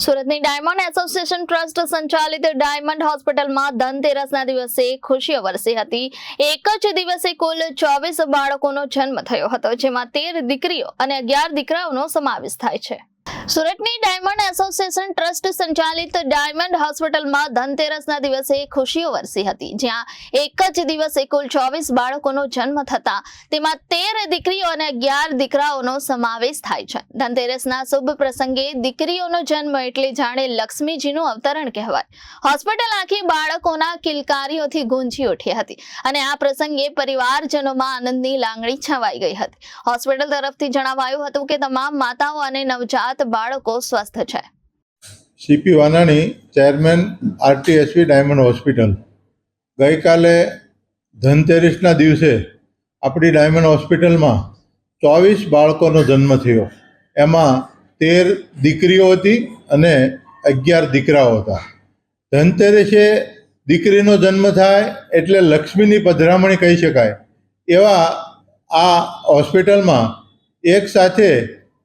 સુરતની diamond association trust સંચાલિત diamond હોસ્પિટલમાં ધનતેરસના દિવસે ખુશીઓ વરસી હતી। એક જ દિવસે કુલ 24 બાળકોનો જન્મ થયો હતો, જેમાં 13 દીકરીઓ અને 11 દીકરાઓનો સમાવેશ થાય છે। સુરતની ડાયમંડ એસોસિએશન ટ્રસ્ટ સંચાલિત ડાયમંડ હોસ્પિટલમાં ધનતેરસના દિવસે ખુશીઓ વરસી હતી, જ્યાં એક જ દિવસે કુલ 24 બાળકોનો જન્મ થતા તેમાં 13 દીકરીઓ અને 11 દીકરાઓનો સમાવેશ થાય છે। ધનતેરસના શુભ પ્રસંગે દીકરીઓનો જન્મ એટલે જાણે લક્ષ્મીજીનું અવતરણ કહેવાય। હોસ્પિટલ આખી બાળકોના કિલકારીઓથી ગુંજી ઉઠી હતી અને આ પ્રસંગે પરિવારજનોમાં આનંદની લાગણી છવાઈ ગઈ હતી। હોસ્પિટલ તરફથી જણાવાયું હતું કે તમામ માતાઓ અને નવજાત બાળકો સ્વસ્થ છે। CP Vanani, chairman RTSV diamond hospital. ગઈકાલે ધનતેરસના દિવસે આપણી ડાયમંડ હોસ્પિટલમાં 24 બાળકોનો જન્મ થયો। એમાં 13 દીકરીઓ હતી અને 11 દીકરાઓ હતા। ધનતેરસે દીકરીનો જન્મ થાય એટલે લક્ષ્મીની પધરામણી કહી શકાય। એવા આ હોસ્પિટલમાં એક સાથે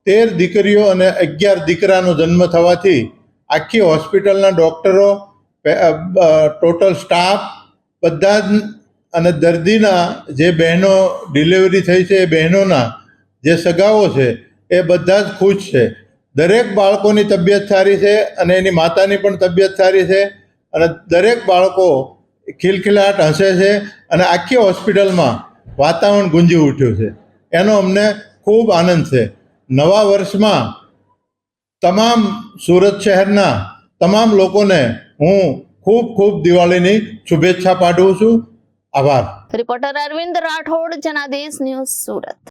13 દીકરીઓ અને 11 દીકરાનો જન્મ થવાથી આખી હોસ્પિટલના ડૉક્ટરો, ટોટલ સ્ટાફ બધા જ અને દર્દીના જે બહેનો ડિલિવરી થઈ છે એ બહેનોના જે સગાઓ છે એ બધા જ ખુશ છે। દરેક બાળકોની તબિયત સારી છે અને એની માતાની પણ તબિયત સારી છે અને દરેક બાળકો ખિલખિલાટ હસે છે અને આખી હોસ્પિટલમાં વાતાવરણ ગુંજી ઉઠ્યું છે। એનો અમને ખૂબ આનંદ છે। નવા વર્ષમાં તમામ સુરત શહેરના તમામ લોકોને હું ખૂબ ખૂબ દિવાળીની શુભેચ્છા પાઠવું છું। આભાર। Reporter Arvind Rathod, Janadesh news, Surat.